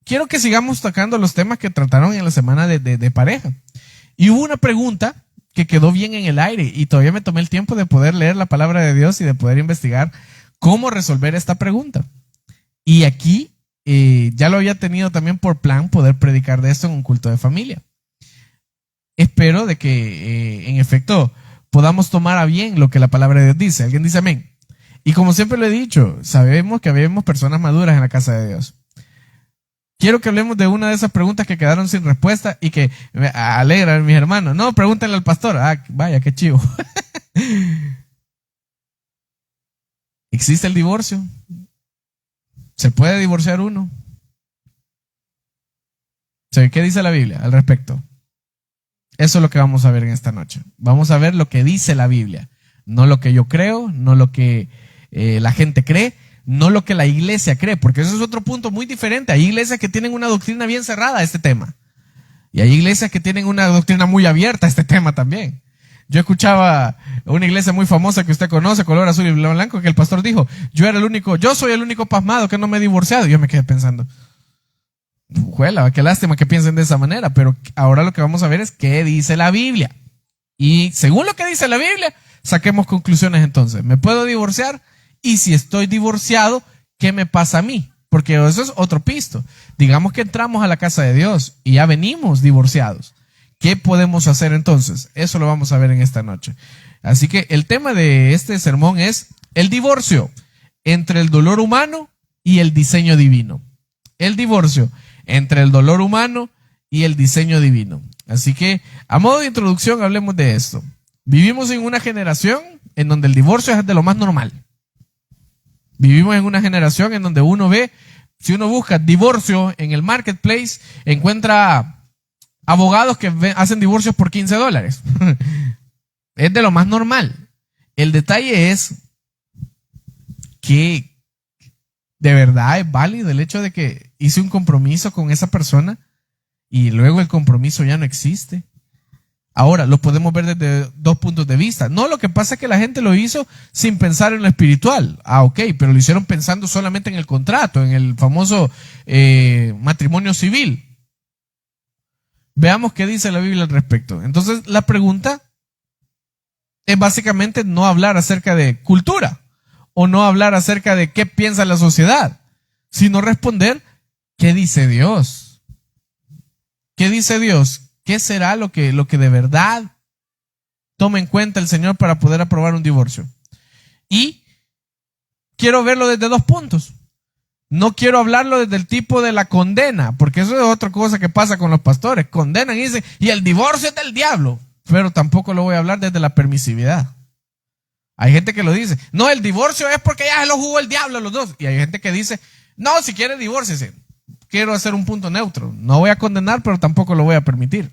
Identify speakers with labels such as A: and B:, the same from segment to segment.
A: quiero que sigamos tocando los temas que trataron en la semana de pareja. Y hubo una pregunta que quedó bien en el aire y todavía me tomé el tiempo de poder leer la palabra de Dios y de poder investigar cómo resolver esta pregunta. Y aquí ya lo había tenido también por plan poder predicar de esto en un culto de familia. Espero de que en efecto podamos tomar a bien lo que la palabra de Dios dice. ¿Alguien dice amén? Y como siempre lo he dicho, sabemos que habemos personas maduras en la casa de Dios. Quiero que hablemos de una de esas preguntas que quedaron sin respuesta y que me alegran mis hermanos. No, pregúntenle al pastor. Ah, vaya, qué chivo. ¿Existe el divorcio? ¿Se puede divorciar uno? ¿Qué dice la Biblia al respecto? Eso es lo que vamos a ver en esta noche. Vamos a ver lo que dice la Biblia. No lo que yo creo, no lo que la gente cree, no lo que la iglesia cree, porque eso es otro punto muy diferente. Hay iglesias que tienen una doctrina bien cerrada a este tema. Y hay iglesias que tienen una doctrina muy abierta a este tema también. Yo escuchaba una iglesia muy famosa que usted conoce, color azul y blanco, que el pastor dijo, yo soy el único pasmado que no me he divorciado. Y yo me quedé pensando, juela, qué lástima que piensen de esa manera, pero ahora lo que vamos a ver es qué dice la Biblia. Y según lo que dice la Biblia, saquemos conclusiones entonces. ¿Me puedo divorciar? Y si estoy divorciado, ¿qué me pasa a mí? Porque eso es otro pisto. Digamos que entramos a la casa de Dios y ya venimos divorciados. ¿Qué podemos hacer entonces? Eso lo vamos a ver en esta noche. Así que el tema de este sermón es el divorcio entre el dolor humano y el diseño divino. El divorcio entre el dolor humano y el diseño divino. Así que, a modo de introducción, hablemos de esto. Vivimos en una generación en donde el divorcio es de lo más normal. Vivimos en una generación en donde uno ve, si uno busca divorcio en el marketplace, encuentra abogados que hacen divorcios por $15. Es de lo más normal. El detalle es que de verdad es válido el hecho de que hice un compromiso con esa persona y luego el compromiso ya no existe. Ahora, lo podemos ver desde dos puntos de vista. No, lo que pasa es que la gente lo hizo sin pensar en lo espiritual. Ah, ok, pero lo hicieron pensando solamente en el contrato, en el famoso matrimonio civil. Veamos qué dice la Biblia al respecto. Entonces, la pregunta es básicamente no hablar acerca de cultura o no hablar acerca de qué piensa la sociedad, sino responder qué dice Dios. ¿Qué dice Dios? ¿Qué será lo que de verdad toma en cuenta el Señor para poder aprobar un divorcio? Y quiero verlo desde dos puntos. No quiero hablarlo desde el tipo de la condena, porque eso es otra cosa que pasa con los pastores. Condenan y dicen, y el divorcio es del diablo. Pero tampoco lo voy a hablar desde la permisividad. Hay gente que lo dice, no, el divorcio es porque ya se lo jugó el diablo a los dos. Y hay gente que dice, no, si quiere divórciese. Quiero hacer un punto neutro. No voy a condenar, pero tampoco lo voy a permitir.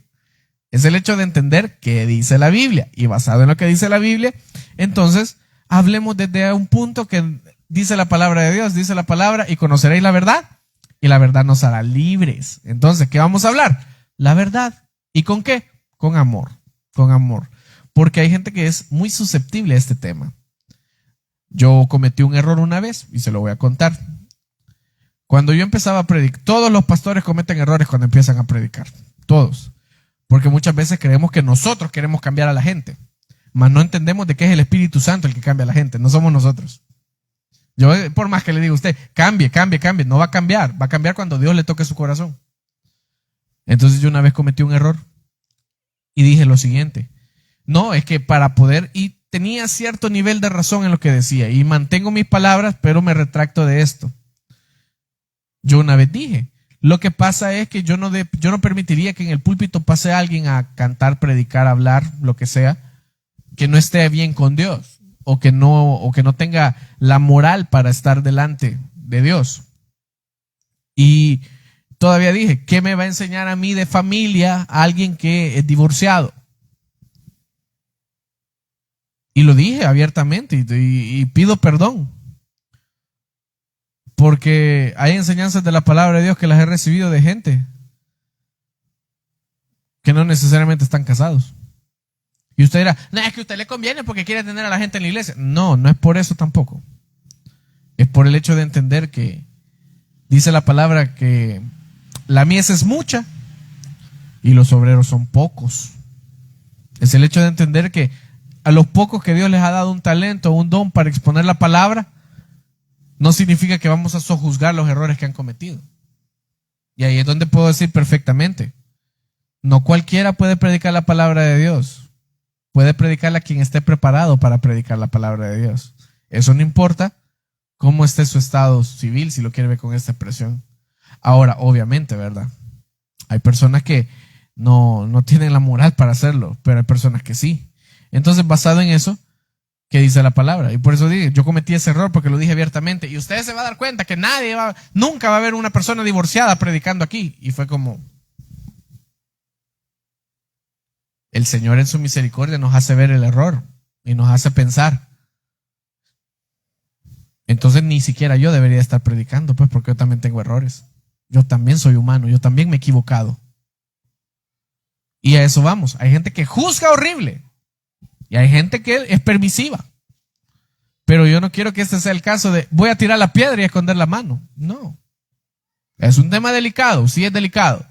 A: Es el hecho de entender qué dice la Biblia. Y basado en lo que dice la Biblia, entonces hablemos desde un punto que dice la palabra de Dios. Dice la palabra, y conoceréis la verdad, y la verdad nos hará libres. Entonces, ¿qué vamos a hablar? La verdad. ¿Y con qué? Con amor. Con amor. Porque hay gente que es muy susceptible a este tema. Yo cometí un error una vez, y se lo voy a contar. Cuando yo empezaba a predicar, todos los pastores cometen errores cuando empiezan a predicar. Todos. Porque muchas veces creemos que nosotros queremos cambiar a la gente. Mas no entendemos de que es el Espíritu Santo el que cambia a la gente. No somos nosotros. Yo, por más que le diga a usted, cambie. No va a cambiar. Va a cambiar cuando Dios le toque su corazón. Entonces yo una vez cometí un error. Y dije lo siguiente. No, es que para poder, y tenía cierto nivel de razón en lo que decía. Y mantengo mis palabras, pero me retracto de esto. Yo una vez dije, lo que pasa es que yo no permitiría que en el púlpito pase alguien a cantar, predicar, hablar, lo que sea, que no esté bien con Dios o que no tenga la moral para estar delante de Dios. Y todavía dije, ¿qué me va a enseñar a mí de familia a alguien que es divorciado? Y lo dije abiertamente y pido perdón. Porque hay enseñanzas de la palabra de Dios que las he recibido de gente que no necesariamente están casados. Y usted dirá, no, es que a usted le conviene porque quiere tener a la gente en la iglesia. No, no es por eso tampoco. Es por el hecho de entender que Dice la palabra que la mies es mucha y los obreros son pocos. Es el hecho de entender que a los pocos que Dios les ha dado un talento, un don para exponer la palabra, no significa que vamos a sojuzgar los errores que han cometido. Y ahí es donde puedo decir perfectamente, no cualquiera puede predicar la palabra de Dios. Puede predicarla quien esté preparado para predicar la palabra de Dios. Eso no importa cómo esté su estado civil, si lo quiere ver con esta expresión. Ahora, obviamente, ¿verdad? Hay personas que no tienen la moral para hacerlo, pero hay personas que sí. Entonces, basado en eso, ¿qué dice la palabra? Y por eso digo, yo cometí ese error porque lo dije abiertamente. Y ustedes se van a dar cuenta que nunca va a haber una persona divorciada predicando aquí. Y fue como, el Señor en su misericordia nos hace ver el error y nos hace pensar. Entonces ni siquiera yo debería estar predicando, pues, porque yo también tengo errores. Yo también soy humano, yo también me he equivocado. Y a eso vamos. Hay gente que juzga horrible y hay gente que es permisiva. Pero yo no quiero que este sea el caso de voy a tirar la piedra y esconder la mano. No. Es un tema delicado, sí es delicado.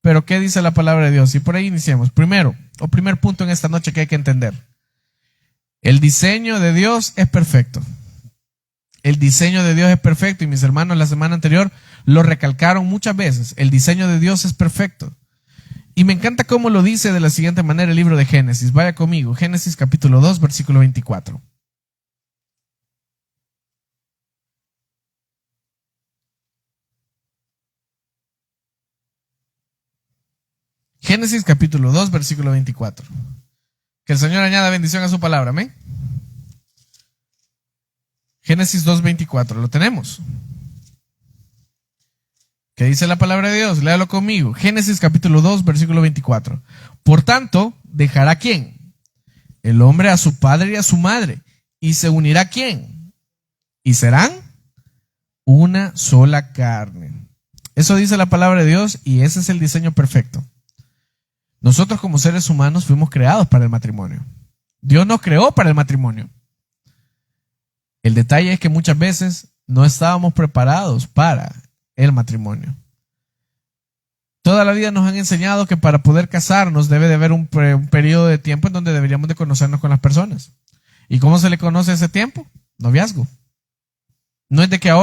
A: Pero ¿qué dice la palabra de Dios? Y por ahí iniciemos. Primer punto en esta noche que hay que entender. El diseño de Dios es perfecto. El diseño de Dios es perfecto y mis hermanos la semana anterior lo recalcaron muchas veces. El diseño de Dios es perfecto. Y me encanta cómo lo dice de la siguiente manera el libro de Génesis. Vaya conmigo, Génesis capítulo 2, versículo 24. Génesis capítulo 2, versículo 24. Que el Señor añada bendición a su palabra, amén. Génesis 2, 24, lo tenemos. ¿Qué dice la palabra de Dios? Léalo conmigo. Génesis capítulo 2, versículo 24. Por tanto, dejará ¿quién? El hombre a su padre y a su madre. ¿Y se unirá ¿quién? Y serán una sola carne. Eso dice la palabra de Dios y ese es el diseño perfecto. Nosotros como seres humanos fuimos creados para el matrimonio. Dios nos creó para el matrimonio. El detalle es que muchas veces no estábamos preparados para el matrimonio. Toda la vida nos han enseñado que para poder casarnos debe de haber un periodo de tiempo en donde deberíamos de conocernos con las personas. ¿Y cómo se le conoce ese tiempo? Noviazgo. No es de que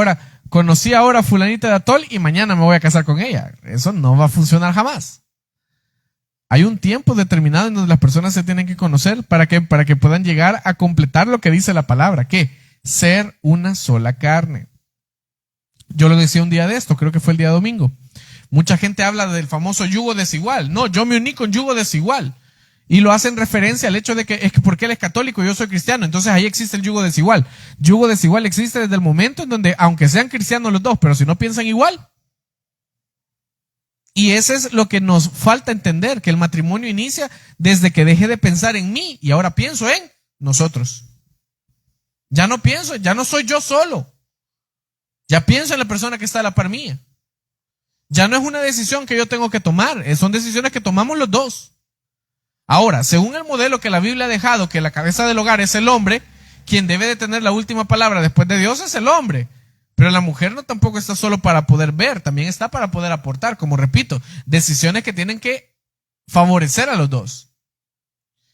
A: conocí ahora a fulanita de Atol y mañana me voy a casar con ella. Eso no va a funcionar jamás. Hay un tiempo determinado en donde las personas se tienen que conocer para que puedan llegar a completar lo que dice la palabra, que ser una sola carne. Yo lo decía un día de esto, creo que fue el día domingo. Mucha gente habla del famoso yugo desigual. No, yo me uní con yugo desigual. Y lo hacen referencia al hecho de que es que porque él es católico y yo soy cristiano, entonces ahí existe el yugo desigual. Yugo desigual existe desde el momento en donde, aunque sean cristianos los dos, pero si no piensan igual. Y eso es lo que nos falta entender, que el matrimonio inicia desde que dejé de pensar en mí y ahora pienso en nosotros. Ya no soy yo solo. Ya pienso en la persona que está a la par mía. Ya no es una decisión que yo tengo que tomar, son decisiones que tomamos los dos. Ahora, según el modelo que la Biblia ha dejado, que la cabeza del hogar es el hombre, quien debe de tener la última palabra después de Dios es el hombre. Pero la mujer no tampoco está solo para poder ver, también está para poder aportar, como repito, decisiones que tienen que favorecer a los dos.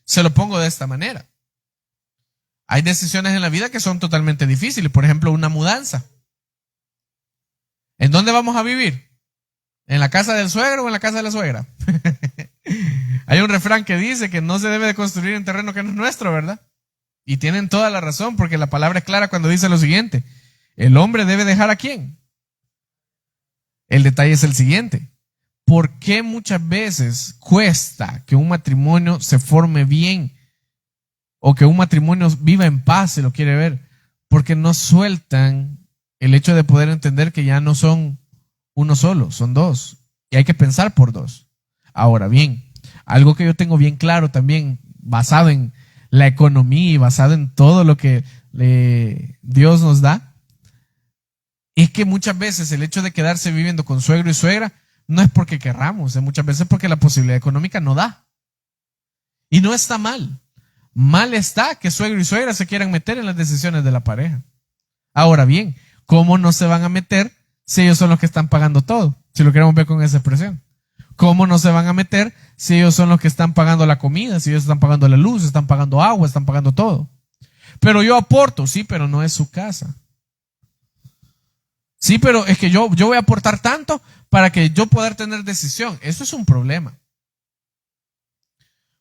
A: Se lo pongo de esta manera. Hay decisiones en la vida que son totalmente difíciles, por ejemplo, una mudanza. ¿En dónde vamos a vivir? ¿En la casa del suegro o en la casa de la suegra? Hay un refrán que dice que no se debe de construir en terreno que no es nuestro, ¿verdad? Y tienen toda la razón, porque la palabra es clara cuando dice lo siguiente. ¿El hombre debe dejar a quién? El detalle es el siguiente. ¿Por qué muchas veces cuesta que un matrimonio se forme bien o que un matrimonio viva en paz, se lo quiere ver? Porque no sueltan el hecho de poder entender que ya no son uno solo, son dos. Y hay que pensar por dos. Ahora bien, algo que yo tengo bien claro también, basado en la economía y basado en todo lo que Dios nos da, es que muchas veces el hecho de quedarse viviendo con suegro y suegra no es porque querramos, muchas veces porque la posibilidad económica no da. Y no está mal. Mal está que suegro y suegra se quieran meter en las decisiones de la pareja. Ahora bien, ¿cómo no se van a meter si ellos son los que están pagando todo? Si lo queremos ver con esa expresión. ¿Cómo no se van a meter si ellos son los que están pagando la comida, si ellos están pagando la luz, están pagando agua, están pagando todo? Pero yo aporto, sí, pero no es su casa. Sí, pero es que yo voy a aportar tanto para que yo pueda tener decisión. Eso es un problema.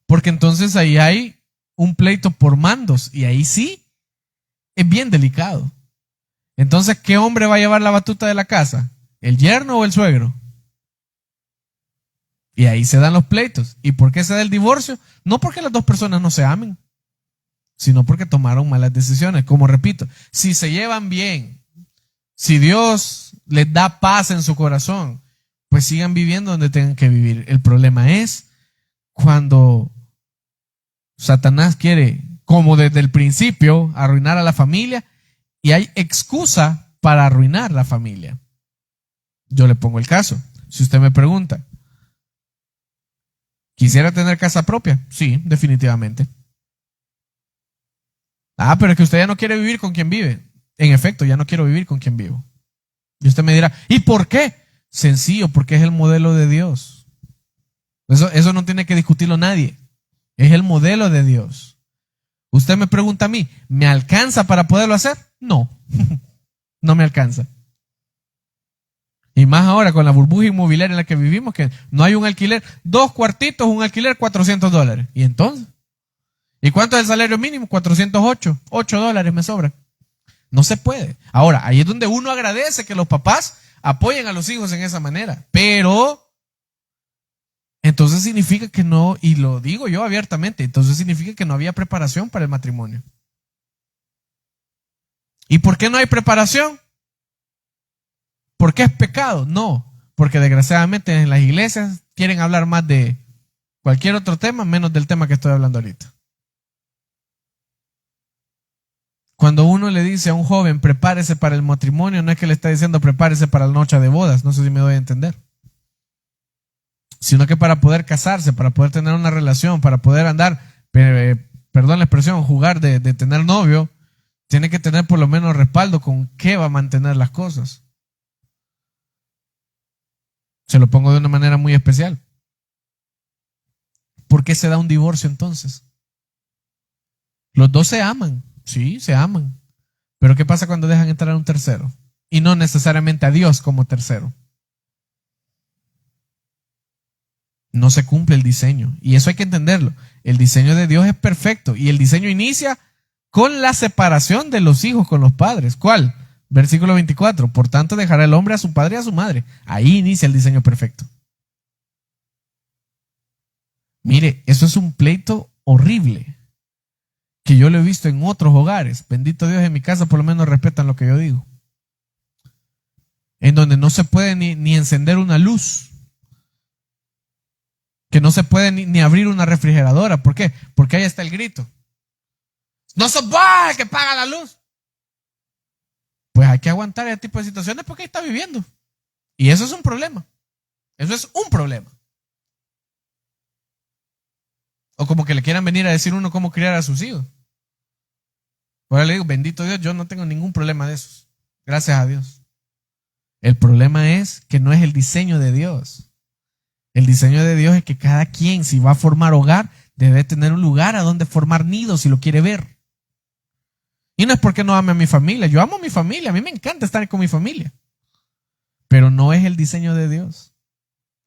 A: Porque entonces ahí hay un pleito por mandos y ahí sí es bien delicado. Entonces, ¿qué hombre va a llevar la batuta de la casa? ¿El yerno o el suegro? Y ahí se dan los pleitos. ¿Y por qué se da el divorcio? No porque las dos personas no se amen, sino porque tomaron malas decisiones. Como repito, si se llevan bien, si Dios les da paz en su corazón, pues sigan viviendo donde tengan que vivir. El problema es cuando Satanás quiere, como desde el principio, arruinar a la familia y hay excusa para arruinar la familia. Yo le pongo el caso. Si usted me pregunta, ¿quisiera tener casa propia? Sí, definitivamente. Pero es que usted ya no quiere vivir con quien vive. En efecto, ya no quiero vivir con quien vivo. Y usted me dirá, ¿y por qué? Sencillo, porque es el modelo de Dios. Eso no tiene que discutirlo nadie. Es el modelo de Dios. Usted me pregunta a mí, ¿me alcanza para poderlo hacer? No, no me alcanza. Y más ahora con la burbuja inmobiliaria en la que vivimos, que no hay un alquiler, 2 cuartitos, un alquiler, $400. ¿Y entonces? ¿Y cuánto es el salario mínimo? 408, $8 me sobra. No se puede. Ahora, ahí es donde uno agradece que los papás apoyen a los hijos en esa manera. Pero, entonces significa que no, y lo digo yo abiertamente, entonces significa que no había preparación para el matrimonio. ¿Y por qué no hay preparación? ¿Por qué es pecado? No, porque desgraciadamente en las iglesias quieren hablar más de cualquier otro tema, menos del tema que estoy hablando ahorita. Cuando uno le dice a un joven, prepárese para el matrimonio, no es que le está diciendo prepárese para la noche de bodas, no sé si me doy a entender. Sino que para poder casarse, para poder tener una relación, para poder andar, perdón la expresión, jugar de tener novio, tiene que tener por lo menos respaldo con qué va a mantener las cosas. Se lo pongo de una manera muy especial. ¿Por qué se da un divorcio entonces? Los dos se aman, sí, se aman. Pero ¿qué pasa cuando dejan entrar a un tercero? Y no necesariamente a Dios como tercero. No se cumple el diseño. Y eso hay que entenderlo. El diseño de Dios es perfecto. Y el diseño inicia con la separación de los hijos con los padres. ¿Cuál? Versículo 24. Por tanto, dejará el hombre a su padre y a su madre. Ahí inicia el diseño perfecto. Mire, eso es un pleito horrible que yo lo he visto en otros hogares. Bendito Dios, en mi casa por lo menos respetan lo que yo digo. En donde no se puede ni encender una luz. Que no se puede ni abrir una refrigeradora. ¿Por qué? Porque ahí está el grito. No sos vos el que paga la luz. Pues hay que aguantar ese tipo de situaciones porque ahí está viviendo. Y eso es un problema. Eso es un problema. O como que le quieran venir a decir uno cómo criar a sus hijos. Ahora le digo, bendito Dios, yo no tengo ningún problema de esos. Gracias a Dios. El problema es que no es el diseño de Dios. El diseño de Dios es que cada quien, si va a formar hogar, debe tener un lugar a donde formar nidos si lo quiere ver. Y no es porque no ame a mi familia. Yo amo a mi familia. A mí me encanta estar con mi familia. Pero no es el diseño de Dios.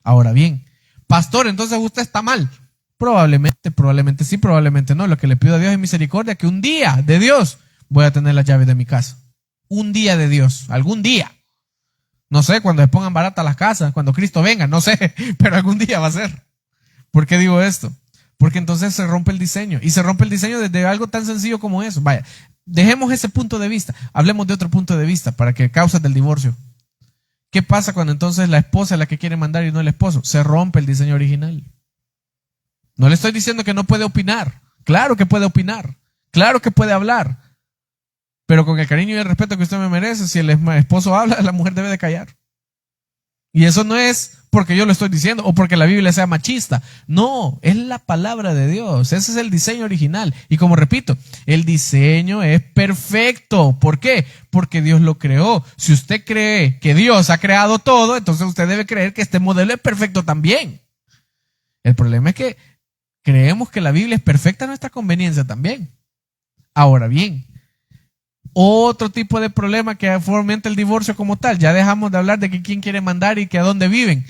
A: Ahora bien, pastor, entonces usted está mal. Probablemente sí, probablemente no. Lo que le pido a Dios es misericordia, que un día de Dios voy a tener las llaves de mi casa. Un día de Dios, algún día. No sé, cuando se pongan baratas las casas, cuando Cristo venga, no sé, pero algún día va a ser. ¿Por qué digo esto? Porque entonces se rompe el diseño. Y se rompe el diseño desde algo tan sencillo como eso. Vaya, dejemos ese punto de vista. Hablemos de otro punto de vista para que causas del divorcio. ¿Qué pasa cuando entonces la esposa es la que quiere mandar y no el esposo? Se rompe el diseño original. No le estoy diciendo que no puede opinar. Claro que puede opinar. Claro que puede hablar. Pero con el cariño y el respeto que usted me merece, si el esposo habla, la mujer debe de callar. Y eso no es porque yo lo estoy diciendo o porque la Biblia sea machista. No, es la palabra de Dios. Ese es el diseño original. Y como repito, el diseño es perfecto. ¿Por qué? Porque Dios lo creó. Si usted cree que Dios ha creado todo, entonces usted debe creer que este modelo es perfecto también. El problema es que creemos que la Biblia es perfecta a nuestra conveniencia también. Ahora bien, otro tipo de problema que fomenta el divorcio como tal. Ya dejamos de hablar de que quién quiere mandar y que a dónde viven.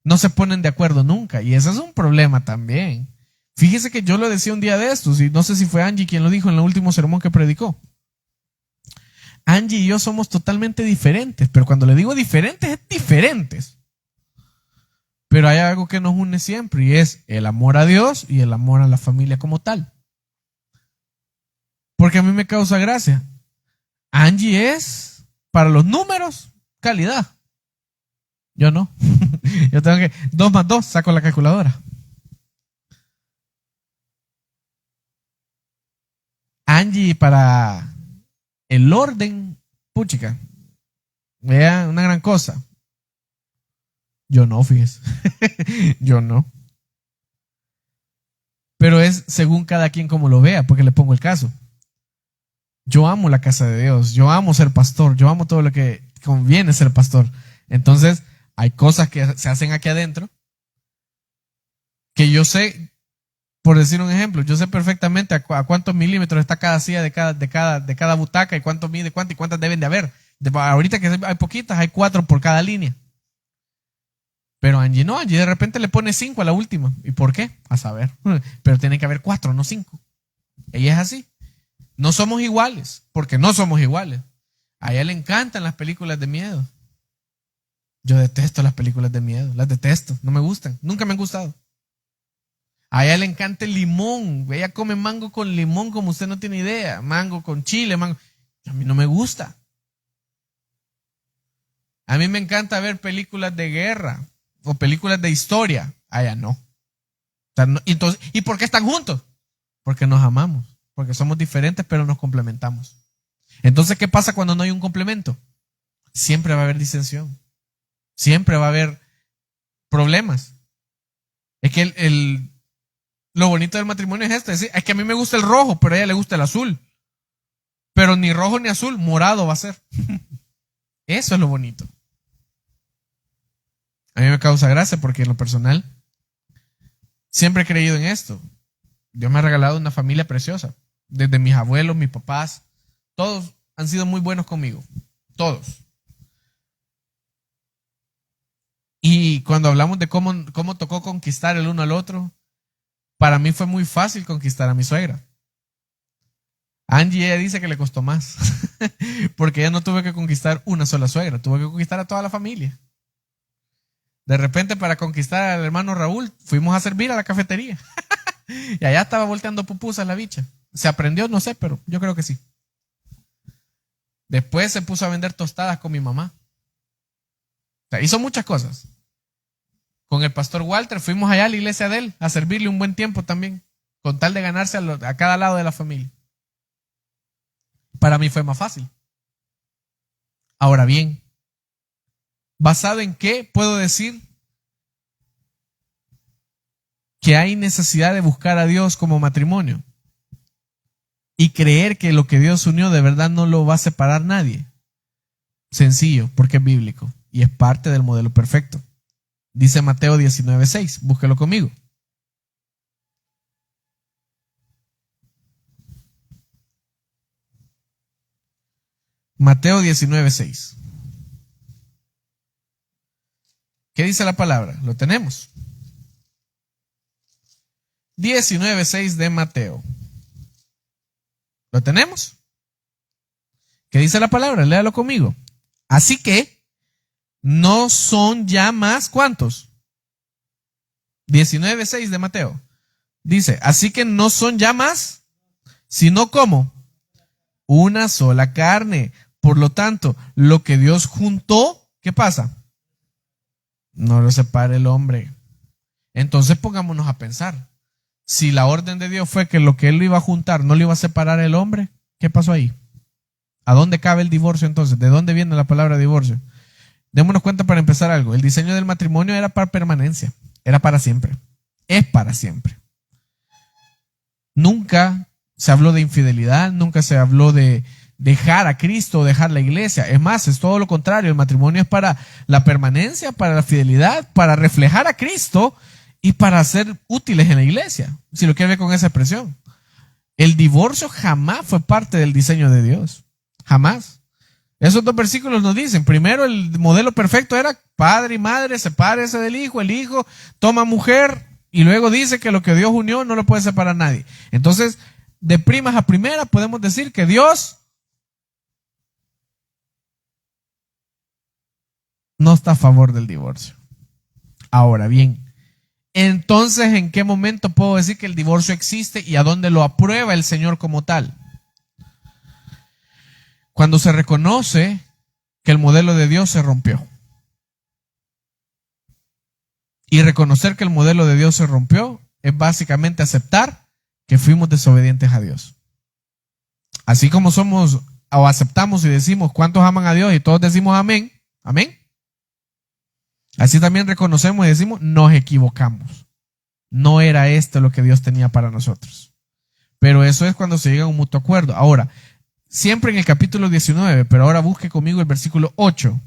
A: No se ponen de acuerdo nunca. Y ese es un problema también. Fíjese que yo lo decía un día de estos, y no sé si fue Angie quien lo dijo en el último sermón que predicó. Angie y yo somos totalmente diferentes, pero cuando le digo diferentes, es diferentes. Pero hay algo que nos une siempre, y es el amor a Dios y el amor a la familia como tal. Porque a mí me causa gracia. Angie es, para los números, calidad. Yo no. Yo tengo que 2 más 2, saco la calculadora. Angie para el orden, puchica, vea, una gran cosa. Yo no, fíjese. Yo no. Pero es según cada quien como lo vea, porque le pongo el caso. Yo amo la casa de Dios, yo amo ser pastor, yo amo todo lo que conviene ser pastor. Entonces, hay cosas que se hacen aquí adentro que yo sé, por decir un ejemplo, yo sé perfectamente a cuántos milímetros está cada silla de cada butaca y cuánto mide cuánto y cuántas deben de haber. Ahorita que hay poquitas, hay 4 por cada línea. Pero Angie no, Angie de repente le pone 5 a la última. ¿Y por qué? A saber. Pero tiene que haber 4, no 5. Ella es así. No somos iguales, porque no somos iguales. A ella le encantan las películas de miedo. Yo detesto las películas de miedo, las detesto, no me gustan, nunca me han gustado. A ella le encanta el limón, ella come mango con limón como usted no tiene idea, mango con chile, mango. A mí no me gusta. A mí me encanta ver películas de guerra o películas de historia, a ella no. Entonces, ¿y por qué están juntos? Porque nos amamos, porque somos diferentes pero nos complementamos. Entonces, ¿qué pasa cuando no hay un complemento? Siempre va a haber disensión. Siempre va a haber problemas. Es que lo bonito del matrimonio es esto. Es que a mí me gusta el rojo, pero a ella le gusta el azul. Pero ni rojo ni azul, morado va a ser. Eso es lo bonito. A mí me causa gracia porque en lo personal siempre he creído en esto. Dios me ha regalado una familia preciosa. Desde mis abuelos, mis papás, todos han sido muy buenos conmigo. Todos. Y cuando hablamos de cómo tocó conquistar el uno al otro, para mí fue muy fácil conquistar a mi suegra. Angie, ella dice que le costó más, porque ella no tuvo que conquistar una sola suegra, tuvo que conquistar a toda la familia. De repente, para conquistar al hermano Raúl, fuimos a servir a la cafetería. Y allá estaba volteando pupusas la bicha. ¿Se aprendió? No sé, pero yo creo que sí. Después se puso a vender tostadas con mi mamá. O sea, hizo muchas cosas. Con el pastor Walter fuimos allá a la iglesia de él a servirle un buen tiempo también, con tal de ganarse a cada lado de la familia. Para mí fue más fácil. Ahora bien, ¿basado en qué puedo decir que hay necesidad de buscar a Dios como matrimonio? Y creer que lo que Dios unió de verdad no lo va a separar nadie. Sencillo, porque es bíblico y es parte del modelo perfecto. Dice Mateo 19:6. Búsquelo conmigo. Mateo 19:6. ¿Qué dice la palabra? Lo tenemos. 19:6 de Mateo. ¿Lo tenemos? ¿Qué dice la palabra? Léalo conmigo. Así que no son ya más, ¿cuántos? 19:6 de Mateo. Dice, así que no son ya más, sino como una sola carne. Por lo tanto, lo que Dios juntó, ¿qué pasa? No lo separe el hombre. Entonces pongámonos a pensar. Si la orden de Dios fue que lo que él iba a juntar no lo iba a separar el hombre, ¿qué pasó ahí? ¿A dónde cabe el divorcio entonces? ¿De dónde viene la palabra divorcio? Démonos cuenta para empezar algo. El diseño del matrimonio era para permanencia, era para siempre, es para siempre. Nunca se habló de infidelidad, nunca se habló de dejar a Cristo o dejar la iglesia. Es más, es todo lo contrario. El matrimonio es para la permanencia, para la fidelidad, para reflejar a Cristo y para ser útiles en la iglesia, si lo quiere ver con esa expresión. El divorcio jamás fue parte del diseño de Dios. Jamás. Esos dos versículos nos dicen, primero el modelo perfecto era padre y madre, sepárese del hijo, el hijo toma mujer, y luego dice que lo que Dios unió no lo puede separar nadie. Entonces, de primas a primera podemos decir que Dios no está a favor del divorcio. Ahora bien, entonces, ¿en qué momento puedo decir que el divorcio existe y a dónde lo aprueba el Señor como tal? Cuando se reconoce que el modelo de Dios se rompió. Y reconocer que el modelo de Dios se rompió es básicamente aceptar que fuimos desobedientes a Dios. Así como somos o aceptamos y decimos cuántos aman a Dios y todos decimos amén, amén. Así también reconocemos y decimos nos equivocamos. No era esto lo que Dios tenía para nosotros. Pero eso es cuando se llega a un mutuo acuerdo. Ahora, siempre en el capítulo 19, pero ahora busque conmigo el versículo 8.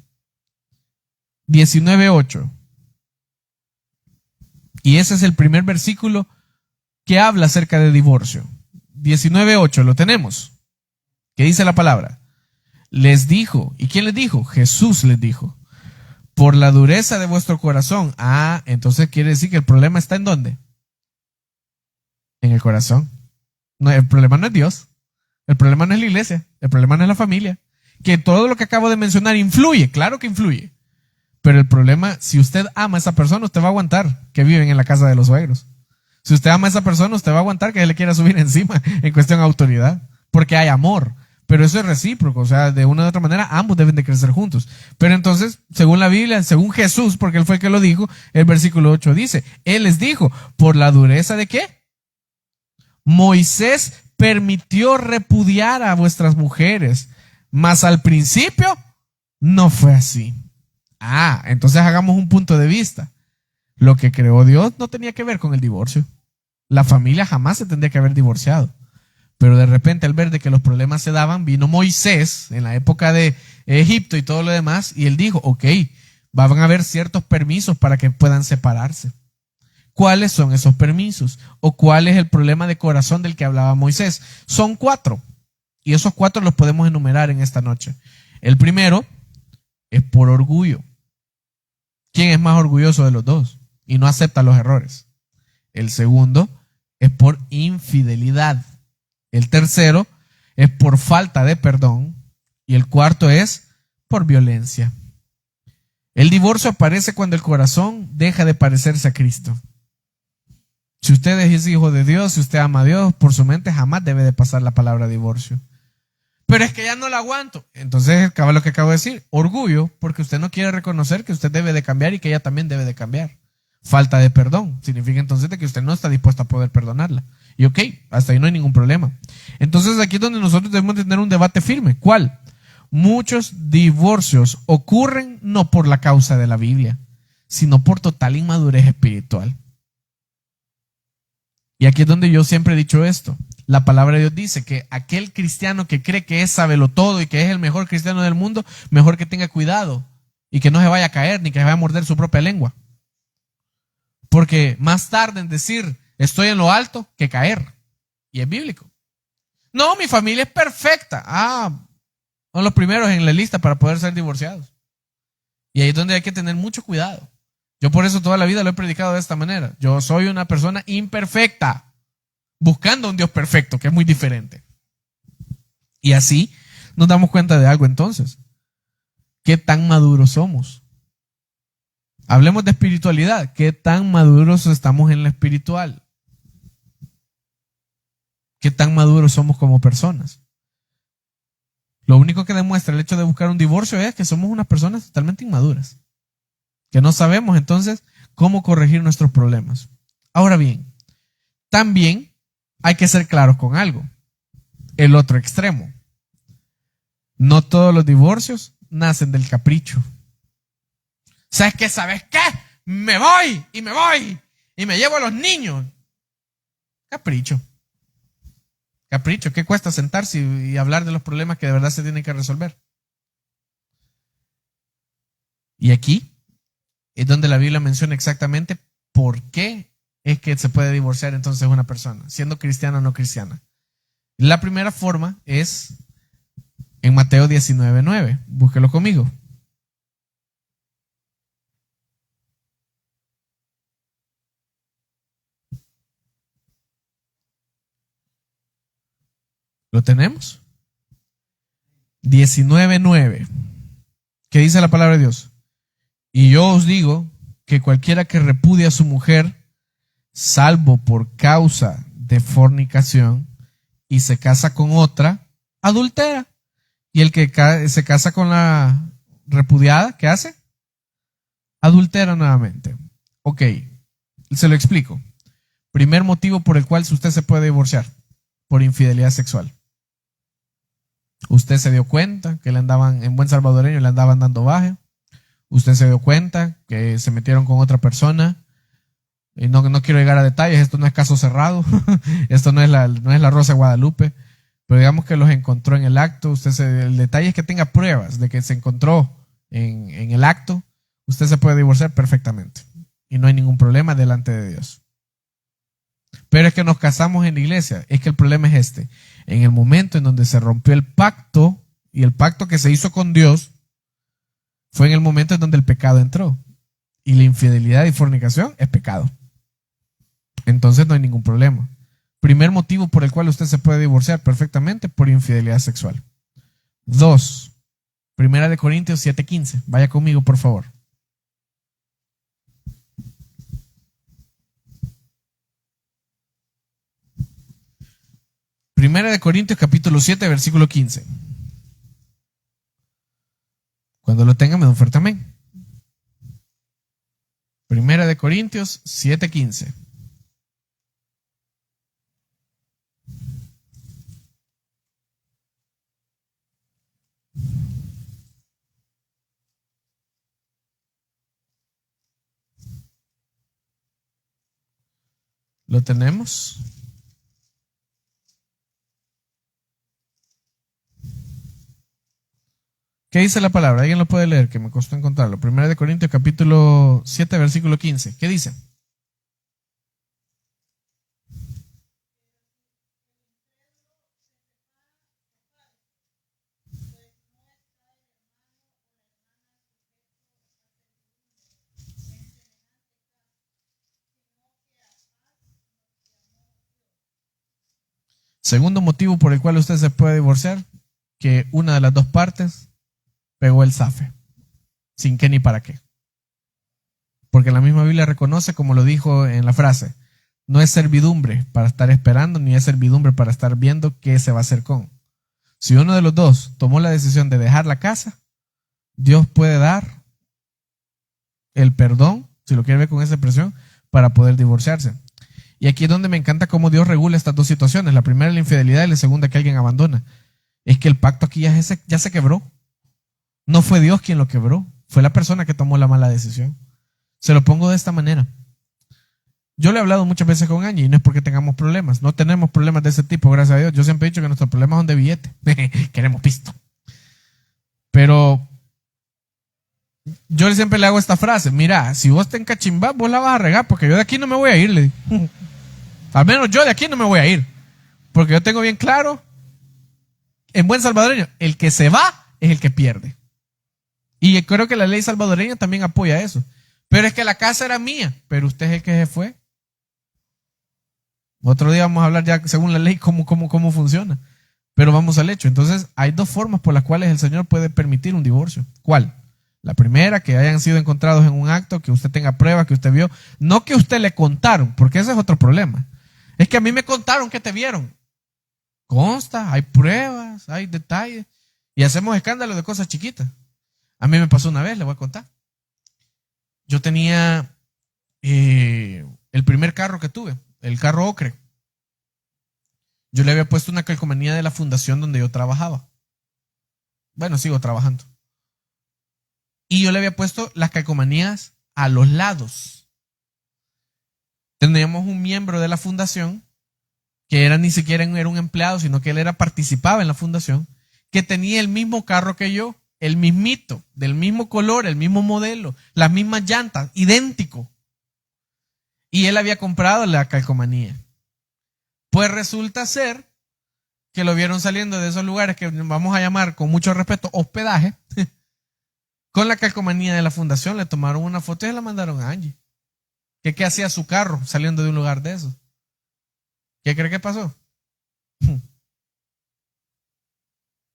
A: 19:8. Y ese es el primer versículo que habla acerca de divorcio. 19:8, lo tenemos. ¿Qué dice la palabra? Les dijo. ¿Y quién les dijo? Jesús les dijo. Por la dureza de vuestro corazón. Ah, entonces quiere decir que el problema está ¿en dónde? En el corazón. No, el problema no es Dios. El problema no es la iglesia. El problema no es la familia. Que todo lo que acabo de mencionar influye. Claro que influye. Pero el problema, si usted ama a esa persona, usted va a aguantar que viven en la casa de los suegros. Si usted ama a esa persona, usted va a aguantar que él le quiera subir encima en cuestión de autoridad. Porque hay amor. Pero eso es recíproco. O sea, de una u otra manera, ambos deben de crecer juntos. Pero entonces, según la Biblia, según Jesús, porque él fue el que lo dijo, el versículo 8 dice, él les dijo, ¿por la dureza de qué? Moisés permitió repudiar a vuestras mujeres, mas al principio no fue así. Ah, entonces hagamos un punto de vista. Lo que creó Dios no tenía que ver con el divorcio. La familia jamás se tendría que haber divorciado. Pero de repente, al ver de que los problemas se daban, vino Moisés en la época de Egipto y todo lo demás, y él dijo, ok, van a haber ciertos permisos para que puedan separarse. ¿Cuáles son esos permisos? ¿O cuál es el problema de corazón del que hablaba Moisés? Son 4. Y esos 4 los podemos enumerar en esta noche. El primero es por orgullo. ¿Quién es más orgulloso de los dos? Y no acepta los errores. El segundo es por infidelidad. El tercero es por falta de perdón. Y el cuarto es por violencia. El divorcio aparece cuando el corazón deja de parecerse a Cristo. Si usted es hijo de Dios, si usted ama a Dios, por su mente jamás debe de pasar la palabra divorcio. Pero es que ya no la aguanto. Entonces, acaba lo que acabo de decir. Orgullo, porque usted no quiere reconocer que usted debe de cambiar y que ella también debe de cambiar. Falta de perdón. Significa entonces de que usted no está dispuesto a poder perdonarla. Y ok, hasta ahí no hay ningún problema. Entonces, aquí es donde nosotros debemos tener un debate firme. ¿Cuál? Muchos divorcios ocurren no por la causa de la Biblia, sino por total inmadurez espiritual. Y aquí es donde yo siempre he dicho esto. La palabra de Dios dice que aquel cristiano que cree que es sabelotodo y que es el mejor cristiano del mundo, mejor que tenga cuidado y que no se vaya a caer ni que se vaya a morder su propia lengua. Porque más tarde en decir estoy en lo alto que caer. Y es bíblico. No, mi familia es perfecta. Ah, son los primeros en la lista para poder ser divorciados. Y ahí es donde hay que tener mucho cuidado. Yo por eso toda la vida lo he predicado de esta manera. Yo soy una persona imperfecta, buscando a un Dios perfecto, que es muy diferente. Y así nos damos cuenta de algo entonces. ¿Qué tan maduros somos? Hablemos de espiritualidad. ¿Qué tan maduros estamos en lo espiritual? ¿Qué tan maduros somos como personas? Lo único que demuestra el hecho de buscar un divorcio es que somos unas personas totalmente inmaduras. Que no sabemos entonces cómo corregir nuestros problemas. Ahora bien, también hay que ser claros con algo. El otro extremo. No todos los divorcios nacen del capricho. ¿Sabes qué? ¿Sabes qué? Me voy y me voy y me llevo a los niños. Capricho. Capricho. ¿Qué cuesta sentarse y hablar de los problemas que de verdad se tienen que resolver? Y aquí es donde la Biblia menciona exactamente por qué es que se puede divorciar entonces una persona, siendo cristiana o no cristiana. La primera forma es en Mateo 19:9. Búsquelo conmigo. ¿Lo tenemos? 19:9. ¿Qué dice la palabra de Dios? Y yo os digo que cualquiera que repudie a su mujer, salvo por causa de fornicación, y se casa con otra, adultera. Y el que se casa con la repudiada, ¿qué hace? Adultera nuevamente. Ok, se lo explico. Primer motivo por el cual usted se puede divorciar, por infidelidad sexual. Usted se dio cuenta que le andaban, en buen salvadoreño, le andaban dando baje. Usted se dio cuenta que se metieron con otra persona. Y no quiero llegar a detalles, esto no es caso cerrado, esto no es la Rosa de Guadalupe, pero digamos que los encontró en el acto. El detalle es que tenga pruebas de que se encontró en el acto. Usted se puede divorciar perfectamente y no hay ningún problema delante de Dios. Pero es que nos casamos en la iglesia. Es que el problema es este: en el momento en donde se rompió el pacto, y el pacto que se hizo con Dios fue en el momento en donde el pecado entró, y la infidelidad y fornicación es pecado. Entonces no hay ningún problema. Primer motivo por el cual usted se puede divorciar perfectamente: por infidelidad sexual. 2. Primera de Corintios 7:15. Vaya conmigo, por favor. Primera de Corintios capítulo 7, versículo 15. Cuando lo tenga me da un fuerte amén. Primera de Corintios 7:15. ¿Lo tenemos? ¿Qué dice la palabra? ¿Alguien lo puede leer? Que me costó encontrarlo. Primera de Corintios capítulo 7, versículo 15. ¿Qué dice? Segundo motivo por el cual usted se puede divorciar: que una de las dos partes pegó el zafe, sin qué ni para qué. Porque la misma Biblia reconoce, como lo dijo en la frase, no es servidumbre para estar esperando, ni es servidumbre para estar viendo qué se va a hacer con. Si uno de los dos tomó la decisión de dejar la casa, Dios puede dar el perdón, si lo quiere ver con esa expresión, para poder divorciarse. Y aquí es donde me encanta cómo Dios regula estas dos situaciones. La primera es la infidelidad y la segunda que alguien abandona. Es que el pacto aquí ya se quebró. No fue Dios quien lo quebró, fue la persona que tomó la mala decisión. Se lo pongo de esta manera. Yo le he hablado muchas veces con Angie y no es porque tengamos problemas. No tenemos problemas de ese tipo, gracias a Dios. Yo siempre he dicho que nuestros problemas son de billete. Queremos pisto. Pero yo siempre le hago esta frase: mira, si vos te encachimbás, vos la vas a regar, porque yo de aquí no me voy a ir. Le digo. Al menos yo de aquí no me voy a ir. Porque yo tengo bien claro, en buen salvadoreño, el que se va es el que pierde. Y creo que la ley salvadoreña también apoya eso. Pero es que la casa era mía, pero usted es el que se fue. Otro día vamos a hablar ya según la ley cómo funciona. Pero vamos al hecho. Entonces hay dos formas por las cuales el Señor puede permitir un divorcio. ¿Cuál? La primera, que hayan sido encontrados en un acto, que usted tenga pruebas, que usted vio. No que usted le contaron, porque ese es otro problema. Es que a mí me contaron que te vieron. Consta, hay pruebas, hay detalles. Y hacemos escándalos de cosas chiquitas. A mí me pasó una vez, le voy a contar. Yo tenía el primer carro que tuve, el carro ocre. Yo le había puesto una calcomanía de la fundación donde yo trabajaba. Bueno, sigo trabajando. Y yo le había puesto las calcomanías a los lados. Teníamos un miembro de la fundación que ni siquiera era un empleado, sino que él participaba en la fundación, que tenía el mismo carro que yo, el mismito, del mismo color, el mismo modelo, las mismas llantas, idéntico. Y él había comprado la calcomanía. Pues resulta ser que lo vieron saliendo de esos lugares que vamos a llamar con mucho respeto hospedaje, con la calcomanía de la fundación. Le tomaron una foto y la mandaron a Angie. ¿Qué hacía su carro saliendo de un lugar de eso? ¿Qué cree que pasó?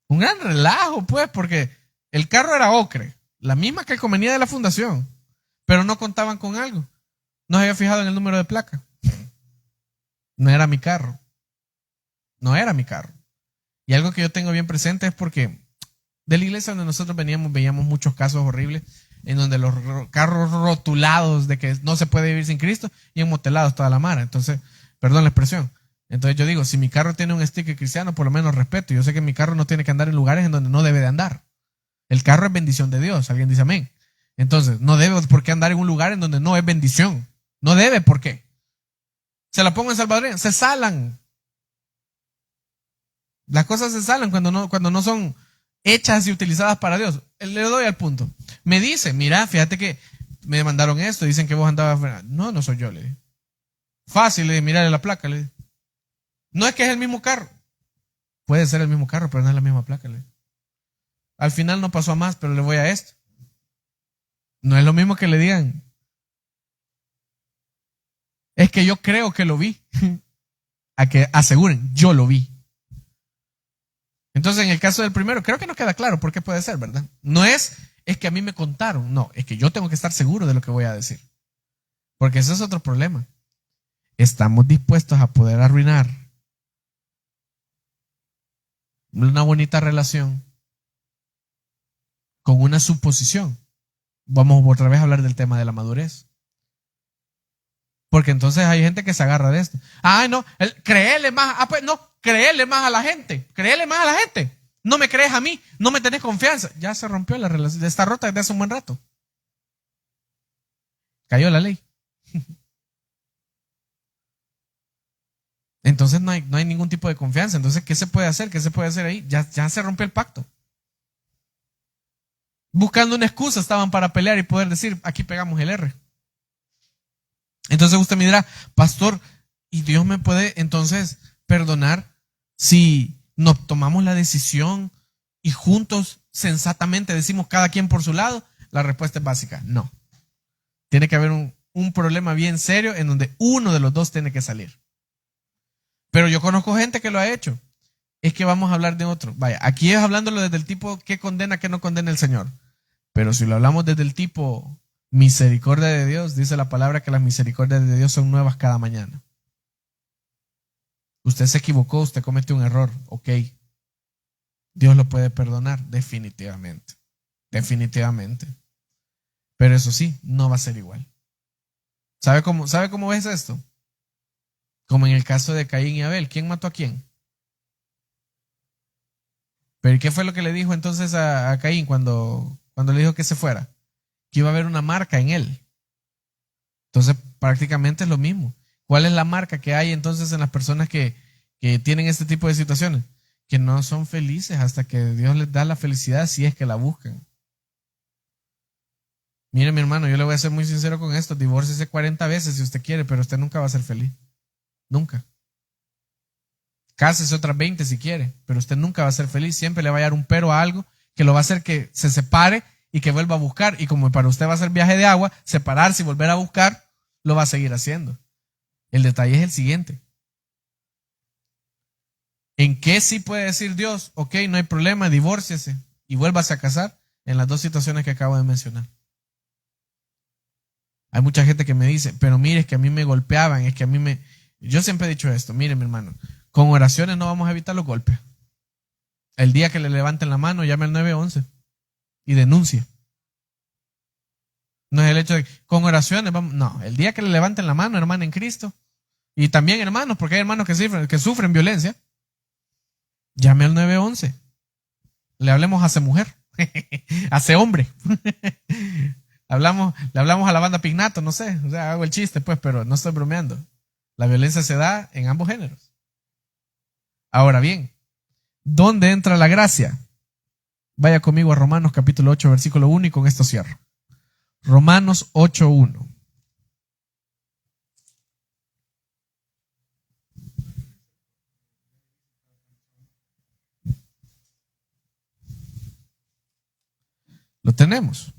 A: Un gran relajo, pues, porque el carro era ocre, la misma calcomanía de la fundación, pero no contaban con algo. No se había fijado en el número de placa. No era mi carro. No era mi carro. Y algo que yo tengo bien presente es porque de la iglesia donde nosotros veíamos muchos casos horribles en donde los carros rotulados de que no se puede vivir sin Cristo y enmotelados toda la mara. Entonces, perdón la expresión. Entonces yo digo, si mi carro tiene un sticker cristiano, por lo menos respeto. Yo sé que mi carro no tiene que andar en lugares en donde no debe de andar. El carro es bendición de Dios. Alguien dice amén. Entonces, no debe por qué andar en un lugar en donde no es bendición. No debe, ¿por qué? Se la pongo en salvadoreño, se salan. Las cosas se salan cuando no son hechas y utilizadas para Dios. Le doy al punto. Me dice, mira, fíjate que me mandaron esto, dicen que vos andabas. No soy yo, le dije. Fácil, le dije, mirarle la placa, le dije. No es que es el mismo carro. Puede ser el mismo carro, pero no es la misma placa, le dije. Al final no pasó a más, pero le voy a esto. No es lo mismo que le digan. Es que yo creo que lo vi. A que aseguren, yo lo vi. Entonces, en el caso del primero, creo que no queda claro por qué puede ser, ¿verdad? No es que a mí me contaron. No, es que yo tengo que estar seguro de lo que voy a decir. Porque ese es otro problema. Estamos dispuestos a poder arruinar una bonita relación con una suposición. Vamos otra vez a hablar del tema de la madurez. Porque entonces hay gente que se agarra de esto. No, créele más. Pues no, créele más a la gente. Créele más a la gente. No me crees a mí. No me tenés confianza. Ya se rompió la relación. Está rota desde hace un buen rato. Cayó la ley. Entonces no hay ningún tipo de confianza. Entonces, ¿qué se puede hacer? ¿Qué se puede hacer ahí? Ya se rompió el pacto. Buscando una excusa estaban para pelear y poder decir, aquí pegamos el R. Entonces usted me dirá, pastor, ¿y Dios me puede entonces perdonar si nos tomamos la decisión y juntos sensatamente decimos cada quien por su lado? La respuesta es básica, no. Tiene que haber un problema bien serio en donde uno de los dos tiene que salir. Pero yo conozco gente que lo ha hecho. Es que vamos a hablar de otro. Vaya, aquí es hablándolo desde el tipo que condena, que no condena el Señor. Pero si lo hablamos desde el tipo misericordia de Dios, dice la palabra que las misericordias de Dios son nuevas cada mañana. Usted se equivocó, usted cometió un error, ok. Dios lo puede perdonar, definitivamente. Definitivamente. Pero eso sí, no va a ser igual. ¿Sabe cómo ves esto? Como en el caso de Caín y Abel. ¿Quién mató a quién? ¿Pero qué fue lo que le dijo entonces a Caín cuando le dijo que se fuera? Que iba a haber una marca en él. Entonces prácticamente es lo mismo. ¿Cuál es la marca que hay entonces en las personas que tienen este tipo de situaciones? Que no son felices hasta que Dios les da la felicidad si es que la buscan. Mire, mi hermano, yo le voy a ser muy sincero con esto. Divórciese 40 veces si usted quiere, pero usted nunca va a ser feliz. Nunca. Cásese otras 20 si quiere, pero usted nunca va a ser feliz. Siempre le va a dar un pero a algo que lo va a hacer que se separe y que vuelva a buscar. Y como para usted va a ser viaje de agua, separarse y volver a buscar, lo va a seguir haciendo. El detalle es el siguiente. ¿En qué sí puede decir Dios? Ok, no hay problema, divórciese y vuélvase a casar? En las dos situaciones que acabo de mencionar. Hay mucha gente que me dice, pero mire, es que a mí me golpeaban, es que a mí me... Yo siempre he dicho esto, mire mi hermano, con oraciones no vamos a evitar los golpes. El día que le levanten la mano, llame al 911 y denuncie. No es el hecho de con oraciones, no, el día que le levanten la mano, hermano en Cristo, y también hermanos, porque hay hermanos que sufren violencia, llame al 911. Le hablemos a esa mujer. Hace hombre. Le hablamos a la banda Pignato, no sé, o sea, hago el chiste pues, pero no estoy bromeando. La violencia se da en ambos géneros. Ahora bien, ¿dónde entra la gracia? Vaya conmigo a Romanos capítulo 8, versículo 1 y con esto cierro. Romanos 8, 1. Lo tenemos.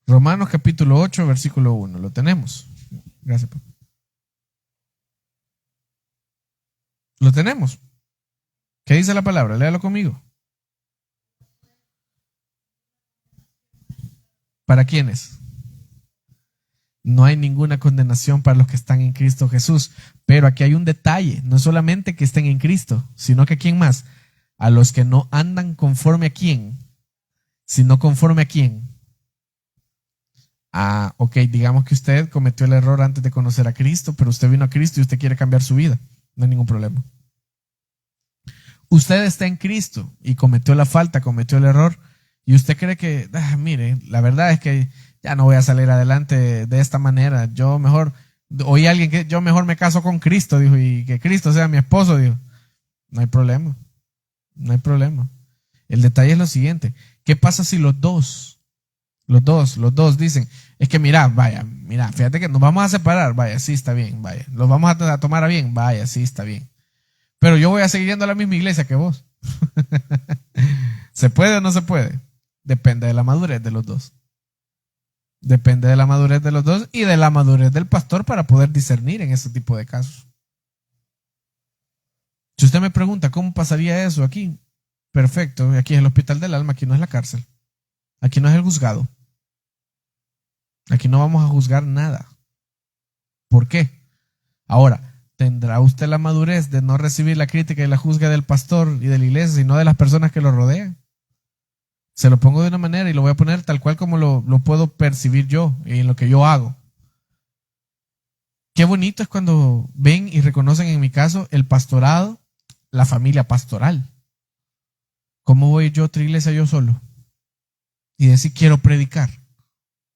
A: Romanos capítulo 8, versículo 1. Lo tenemos. Gracias, papá. Lo tenemos. ¿Qué dice la palabra? Léalo conmigo. ¿Para quiénes? No hay ninguna condenación para los que están en Cristo Jesús. Pero aquí hay un detalle. No solamente que estén en Cristo, sino que ¿quién más? A los que no andan conforme a quién, sino conforme a quién. Ah, ok, digamos que usted cometió el error antes de conocer a Cristo, pero usted vino a Cristo y usted quiere cambiar su vida. No hay ningún problema. Usted está en Cristo y cometió la falta, cometió el error, y usted cree que, mire, la verdad es que ya no voy a salir adelante de esta manera. Yo mejor, oí a alguien que yo mejor me caso con Cristo, dijo, y que Cristo sea mi esposo, dijo. No hay problema. No hay problema. El detalle es lo siguiente. ¿Qué pasa si los dos dicen, es que mira, fíjate que nos vamos a separar, vaya, sí está bien, vaya, los vamos a tomar a bien, vaya, sí está bien, pero yo voy a seguir yendo a la misma iglesia que vos? ¿Se puede o no se puede? Depende de la madurez de los dos. Depende de la madurez de los dos y de la madurez del pastor para poder discernir en ese tipo de casos. Si usted me pregunta cómo pasaría eso aquí, perfecto, aquí es el hospital del alma, aquí no es la cárcel, aquí no es el juzgado. Aquí no vamos a juzgar nada. ¿Por qué? Ahora, ¿tendrá usted la madurez de no recibir la crítica y la juzga del pastor y de la iglesia, sino de las personas que lo rodean? Se lo pongo de una manera y lo voy a poner tal cual como lo puedo percibir yo y en lo que yo hago. Qué bonito es cuando ven y reconocen en mi caso el pastorado, la familia pastoral. ¿Cómo voy yo a otra iglesia yo solo? Y decir quiero predicar,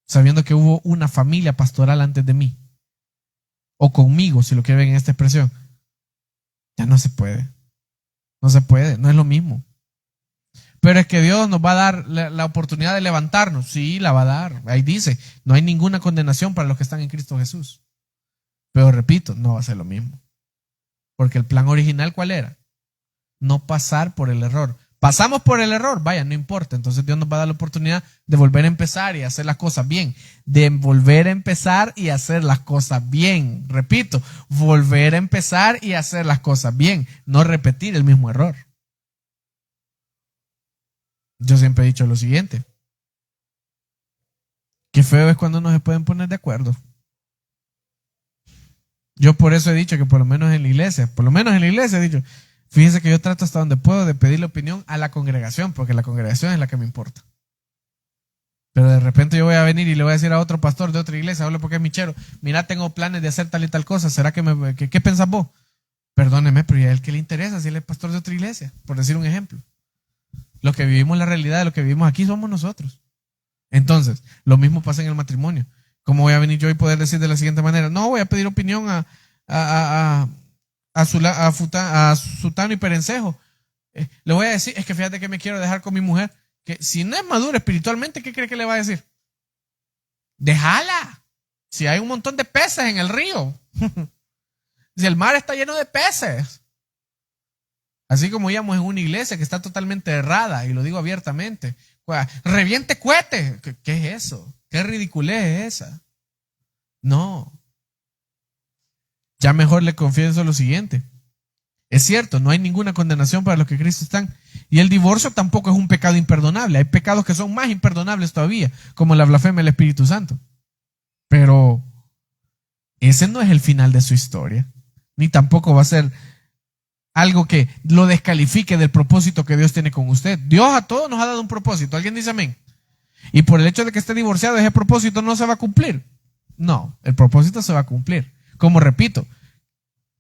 A: sabiendo que hubo una familia pastoral antes de mí, o conmigo, si lo quieren ver en esta expresión. Ya no se puede. No se puede, no es lo mismo. Pero es que Dios nos va a dar la oportunidad de levantarnos. Sí, la va a dar. Ahí dice, no hay ninguna condenación para los que están en Cristo Jesús. Pero repito, no va a ser lo mismo. Porque el plan original, ¿cuál era? No pasar por el error. Pasamos por el error, vaya, no importa. Entonces Dios nos va a dar la oportunidad de volver a empezar y hacer las cosas bien. De volver a empezar y hacer las cosas bien. Repito, volver a empezar y hacer las cosas bien. No repetir el mismo error. Yo siempre he dicho lo siguiente. Qué feo es cuando no se pueden poner de acuerdo. Yo por eso he dicho que por lo menos en la iglesia he dicho, fíjese que yo trato hasta donde puedo de pedirle opinión a la congregación, porque la congregación es la que me importa. Pero de repente yo voy a venir y le voy a decir a otro pastor de otra iglesia, hablo porque es michero, mira, tengo planes de hacer tal y tal cosa, ¿será que qué pensás vos? Perdóneme, pero ¿y a él qué le interesa si él es pastor de otra iglesia? Por decir un ejemplo. Los que vivimos la realidad de lo que vivimos aquí somos nosotros. Entonces, lo mismo pasa en el matrimonio. ¿Cómo voy a venir yo y poder decir de la siguiente manera? No, voy a pedir opinión a Sutano y Perencejo. Le voy a decir, es que fíjate que me quiero dejar con mi mujer, que si no es madura espiritualmente, ¿qué cree que le va a decir? Déjala. Si hay un montón de peces en el río. Si el mar está lleno de peces. Así como íbamos en una iglesia que está totalmente errada, y lo digo abiertamente. Reviente cohete. ¿Qué es eso? ¿Qué ridiculez es esa? No. Ya mejor le confieso lo siguiente. Es cierto, no hay ninguna condenación para los que Cristo están. Y el divorcio tampoco es un pecado imperdonable. Hay pecados que son más imperdonables todavía, como la blasfemia del Espíritu Santo. Pero ese no es el final de su historia. Ni tampoco va a ser algo que lo descalifique del propósito que Dios tiene con usted. Dios a todos nos ha dado un propósito. ¿Alguien dice amén? Y por el hecho de que esté divorciado, ese propósito no se va a cumplir. No, el propósito se va a cumplir. Como repito,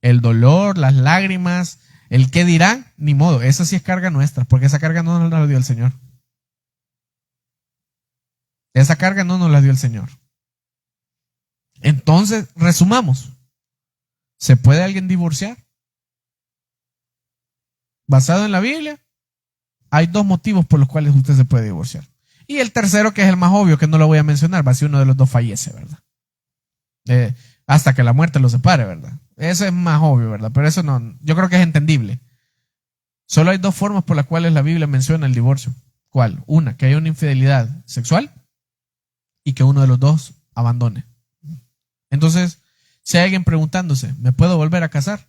A: El dolor, las lágrimas, el qué dirán, ni modo. Esa sí es carga nuestra, porque esa carga no nos la dio el Señor. Esa carga no nos la dio el Señor. Entonces, resumamos. ¿Se puede alguien divorciar? Basado en la Biblia, hay dos motivos por los cuales usted se puede divorciar. Y el tercero, que es el más obvio, que no lo voy a mencionar, va a ser uno de los dos fallece, ¿verdad? Hasta que la muerte lo separe, ¿verdad? Eso es más obvio, ¿verdad? Pero eso no, yo creo que es entendible. Solo hay dos formas por las cuales la Biblia menciona el divorcio. ¿Cuál? Una, que haya una infidelidad sexual y que uno de los dos abandone. Entonces, si hay alguien preguntándose, ¿me puedo volver a casar?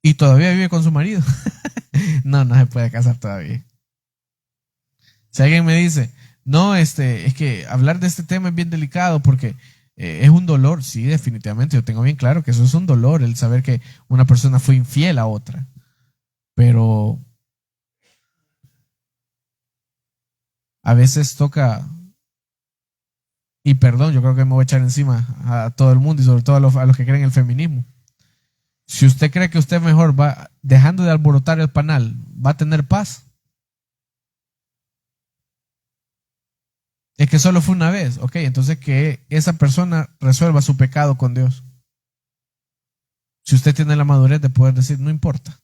A: Y todavía vive con su marido. No, no se puede casar todavía. Si alguien me dice, no, es que hablar de este tema es bien delicado porque es un dolor. Sí, definitivamente, yo tengo bien claro que eso es un dolor, el saber que una persona fue infiel a otra. Pero a veces toca, y perdón, yo creo que me voy a echar encima a todo el mundo y sobre todo a los que creen en el feminismo. Si usted cree que usted mejor va, dejando de alborotar el panal, va a tener paz, es que solo fue una vez, ok, entonces que esa persona resuelva su pecado con Dios. Si usted tiene la madurez de poder decir, no importa,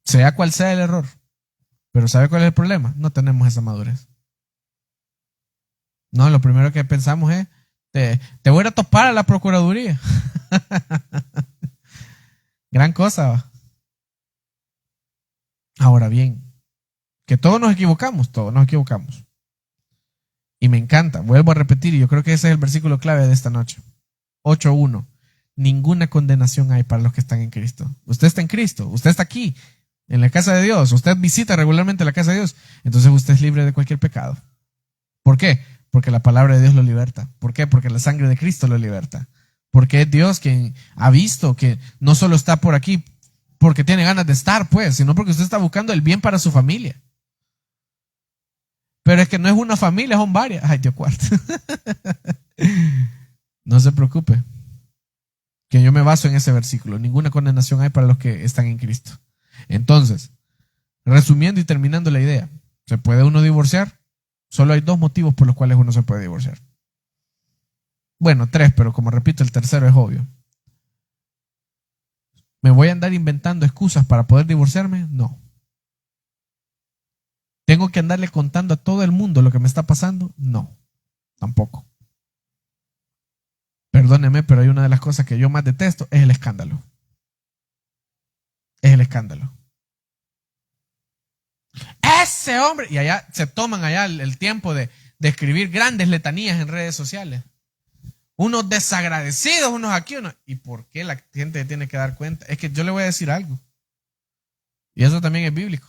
A: sea cual sea el error, pero ¿sabe cuál es el problema? No tenemos esa madurez. No, lo primero que pensamos es, te voy a ir a topar a la Procuraduría. Gran cosa, ¿va? Ahora bien, que todos nos equivocamos. Y me encanta, vuelvo a repetir, y yo creo que ese es el versículo clave de esta noche. 8:1. Ninguna condenación hay para los que están en Cristo. Usted está en Cristo, usted está aquí, en la casa de Dios, usted visita regularmente la casa de Dios, entonces usted es libre de cualquier pecado. ¿Por qué? Porque la palabra de Dios lo liberta. ¿Por qué? Porque la sangre de Cristo lo liberta. Porque es Dios quien ha visto que no solo está por aquí porque tiene ganas de estar, pues, sino porque usted está buscando el bien para su familia. Pero es que no es una familia, son varias. Ay, Dios cuarto. No se preocupe, que yo me baso en ese versículo. Ninguna condenación hay para los que están en Cristo. Entonces, resumiendo y terminando la idea, ¿se puede uno divorciar? Solo hay dos motivos por los cuales uno se puede divorciar. Bueno, tres, pero como repito, el tercero es obvio. ¿Me voy a andar inventando excusas para poder divorciarme? No. ¿Tengo que andarle contando a todo el mundo lo que me está pasando? No, tampoco. Perdóneme, pero hay una de las cosas que yo más detesto, es el escándalo. Es el escándalo. Ese hombre, y allá se toman allá el tiempo de escribir grandes letanías en redes sociales. Unos desagradecidos, unos aquí, unos. ¿Y por qué la gente tiene que dar cuenta? Es que yo le voy a decir algo. Y eso también es bíblico.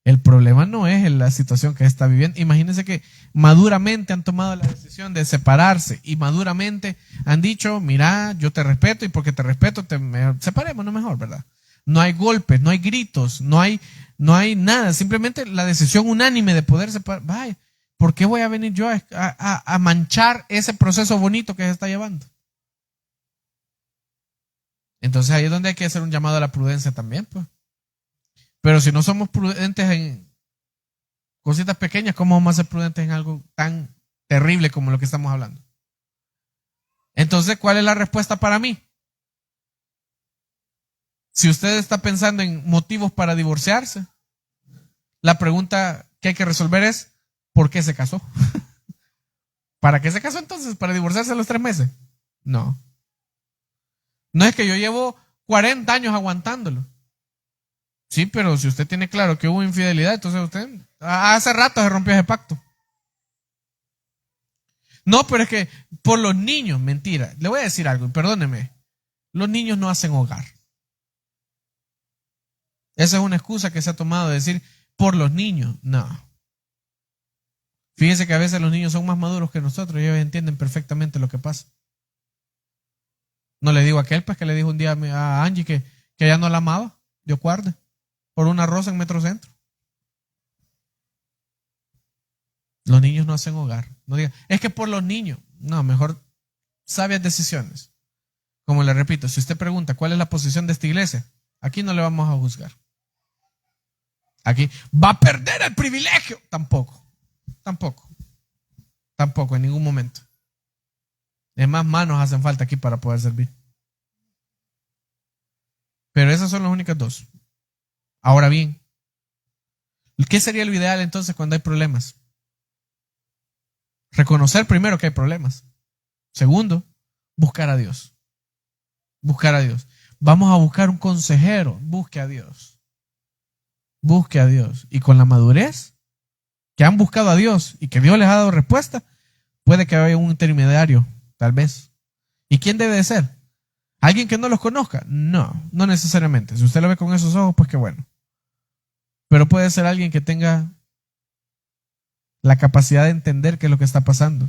A: El problema no es la situación que está viviendo. Imagínense que maduramente han tomado la decisión de separarse y maduramente han dicho, mira, yo te respeto y porque te respeto, separemos, no mejor, ¿verdad? No hay golpes, no hay gritos, no hay nada. Simplemente la decisión unánime de poder separar. Vaya, ¿por qué voy a venir yo a manchar ese proceso bonito que se está llevando? Entonces ahí es donde hay que hacer un llamado a la prudencia también, pues. Pero si no somos prudentes en cositas pequeñas, ¿cómo vamos a ser prudentes en algo tan terrible como lo que estamos hablando? Entonces, ¿cuál es la respuesta para mí? Si usted está pensando en motivos para divorciarse, la pregunta que hay que resolver es, ¿por qué se casó? ¿Para qué se casó entonces? ¿Para divorciarse a los 3 meses? No. No es que yo llevo 40 años aguantándolo. Sí, pero si usted tiene claro que hubo infidelidad, entonces usted hace rato se rompió ese pacto. No, pero es que por los niños, mentira. Le voy a decir algo, y perdóneme. Los niños no hacen hogar. Esa es una excusa que se ha tomado de decir por los niños. No. Fíjese que a veces los niños son más maduros que nosotros y ellos entienden perfectamente lo que pasa. No le digo a aquel, pues que le dijo un día a Angie que ella no la amaba, Dios guarde, por una rosa en Metrocentro. Los niños no hacen hogar. No digan, es que por los niños. No, mejor sabias decisiones. Como le repito, si usted pregunta cuál es la posición de esta iglesia, aquí no le vamos a juzgar. Aquí va a perder el privilegio. Tampoco, en ningún momento. Es más, manos hacen falta aquí para poder servir. Pero esas son las únicas dos. Ahora bien, ¿qué sería lo ideal entonces cuando hay problemas? Reconocer primero que hay problemas. Segundo, buscar a Dios. Buscar a Dios. Vamos a buscar un consejero. Busque a Dios. Busque a Dios. Y con la madurez que han buscado a Dios y que Dios les ha dado respuesta, puede que haya un intermediario, tal vez. ¿Y quién debe de ser? ¿Alguien que no los conozca? No, no necesariamente. Si usted lo ve con esos ojos, pues qué bueno. Pero puede ser alguien que tenga la capacidad de entender qué es lo que está pasando.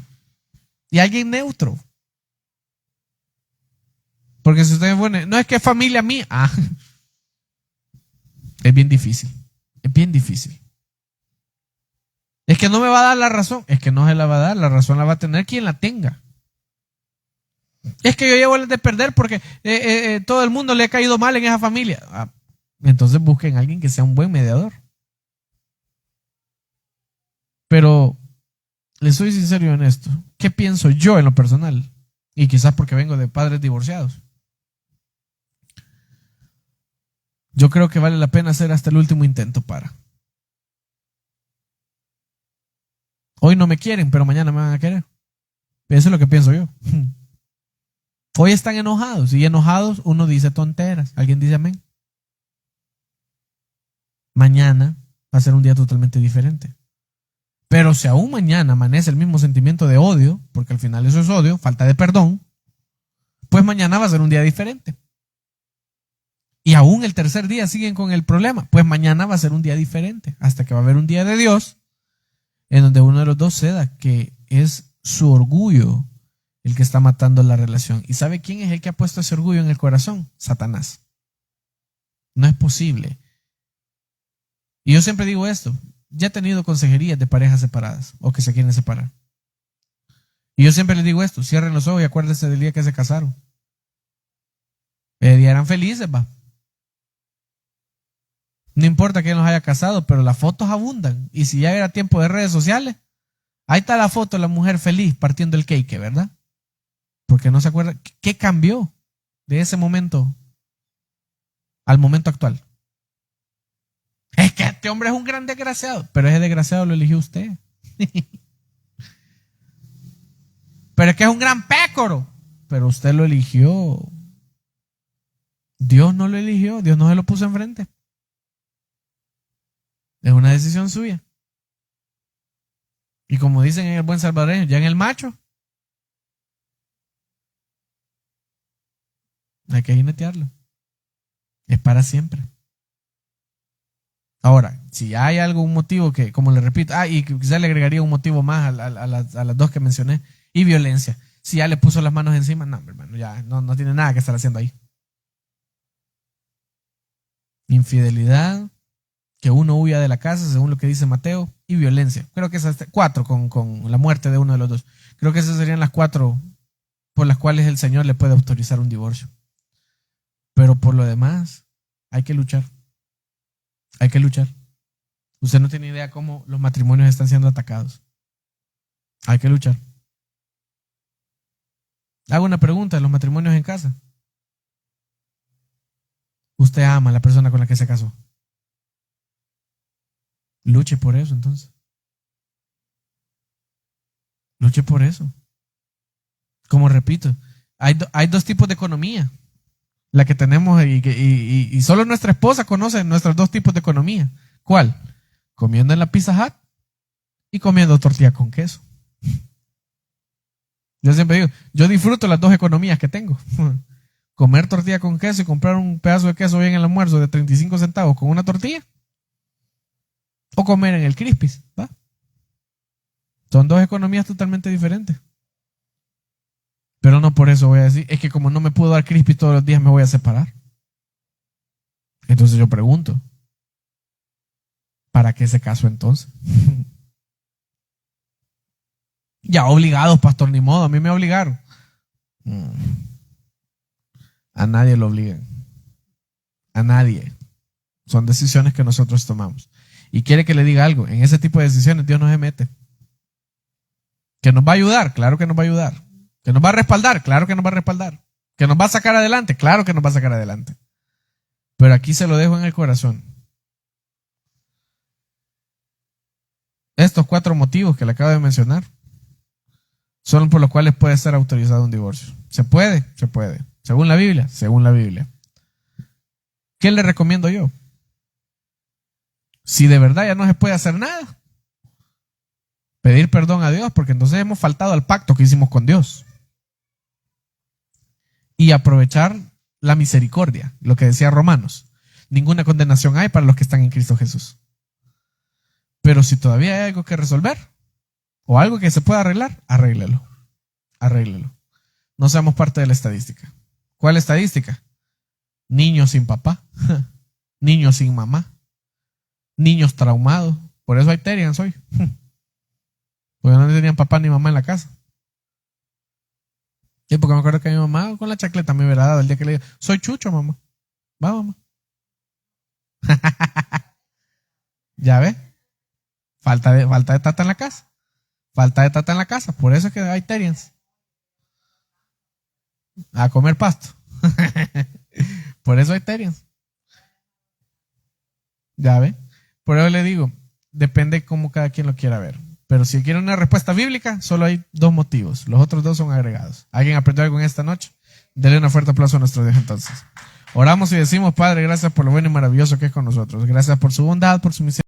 A: Y alguien neutro. Porque si usted pone, no es que es familia mía. Es bien difícil. Es bien difícil. Es que no me va a dar la razón. Es que no se la va a dar. La razón la va a tener quien la tenga. Es que yo llevo el de perder porque todo el mundo le ha caído mal en esa familia. Entonces busquen a alguien que sea un buen mediador. Pero les soy sincero y honesto. ¿Qué pienso yo en lo personal? Y quizás porque vengo de padres divorciados. Yo creo que vale la pena hacer hasta el último intento para. Hoy no me quieren, pero mañana me van a querer. Eso es lo que pienso yo. Hoy están enojados y enojados uno dice tonteras. ¿Alguien dice amén? Mañana va a ser un día totalmente diferente. Pero si aún mañana amanece el mismo sentimiento de odio, porque al final eso es odio, falta de perdón, pues mañana va a ser un día diferente. Y aún el tercer día siguen con el problema, pues mañana va a ser un día diferente, hasta que va a haber un día de Dios en donde uno de los dos ceda, que es su orgullo el que está matando la relación. ¿Y sabe quién es el que ha puesto ese orgullo en el corazón? Satanás. No es posible. Y yo siempre digo esto, ya he tenido consejerías de parejas separadas o que se quieren separar. Y yo siempre les digo esto, cierren los ojos y acuérdense del día que se casaron. Eran felices, va. No importa quién los haya casado, pero las fotos abundan. Y si ya era tiempo de redes sociales, ahí está la foto de la mujer feliz partiendo el cake, ¿verdad? Porque no se acuerda. ¿Qué cambió de ese momento al momento actual? Es que este hombre es un gran desgraciado, pero ese desgraciado lo eligió usted. Pero es que es un gran pécoro, pero usted lo eligió. Dios no lo eligió, Dios no se lo puso enfrente. Es una decisión suya. Y como dicen en el buen salvadoreño, ya en el macho, hay que jinetearlo. Es para siempre. Ahora, si hay algún motivo que, como le repito, y quizás le agregaría un motivo más a las dos que mencioné, y violencia. Si ya le puso las manos encima, no, hermano, ya no tiene nada que estar haciendo ahí. Infidelidad, que uno huya de la casa, según lo que dice Mateo, y violencia. Creo que esas 4 con la muerte de uno de los dos. Creo que esas serían las 4 por las cuales el Señor le puede autorizar un divorcio. Pero por lo demás, hay que luchar. Hay que luchar. Usted no tiene idea cómo los matrimonios están siendo atacados. Hay que luchar. Hago una pregunta de los matrimonios en casa. Usted ama a la persona con la que se casó. Luche por eso, entonces. Luche por eso. Como repito, hay dos tipos de economía. La que tenemos y solo nuestra esposa conoce nuestros 2 tipos de economía. ¿Cuál? Comiendo en la Pizza Hut y comiendo tortilla con queso. Yo siempre digo, yo disfruto las 2 economías que tengo. Comer tortilla con queso y comprar un pedazo de queso hoy en el almuerzo de 35 centavos con una tortilla. O comer en el Crispis, ¿va? Son 2 economías totalmente diferentes. Pero no por eso voy a decir, es que como no me puedo dar Crispis todos los días me voy a separar. Entonces yo pregunto, ¿para qué se casó entonces? Ya obligados, pastor, ni modo, a mí me obligaron. A nadie lo obligan. A nadie. Son decisiones que nosotros tomamos. Y quiere que le diga algo. En ese tipo de decisiones Dios no se mete. Que nos va a ayudar, claro que nos va a ayudar. Que nos va a respaldar, claro que nos va a respaldar. Que nos va a sacar adelante, claro que nos va a sacar adelante. Pero aquí se lo dejo en el corazón. Estos 4 motivos que le acabo de mencionar son por los cuales puede ser autorizado un divorcio. ¿Se puede? Se puede. Según la Biblia, según la Biblia. ¿Qué le recomiendo yo? Si de verdad ya no se puede hacer nada, pedir perdón a Dios, porque entonces hemos faltado al pacto que hicimos con Dios. Y aprovechar la misericordia, lo que decía Romanos. Ninguna condenación hay para los que están en Cristo Jesús. Pero si todavía hay algo que resolver, o algo que se pueda arreglar, arréglelo. Arréglelo. No seamos parte de la estadística. ¿Cuál estadística? Niños sin papá, niños sin mamá, niños traumados. Por eso hay Terians hoy. Porque no tenían papá ni mamá en la casa. Sí, porque me acuerdo que mi mamá con la chacleta me hubiera dado el día que le digo, soy Chucho, mamá. Va, mamá. ¿Ya ve? Falta de tata en la casa. Falta de tata en la casa. Por eso es que hay Terians. A comer pasto. Por eso hay Terians. ¿Ya ve? Por eso le digo, depende cómo cada quien lo quiera ver. Pero si quiere una respuesta bíblica, solo hay 2 motivos. Los otros 2 son agregados. ¿Alguien aprendió algo en esta noche? Dele un fuerte aplauso a nuestro Dios entonces. Oramos y decimos, Padre, gracias por lo bueno y maravilloso que es con nosotros. Gracias por su bondad, por su misericordia.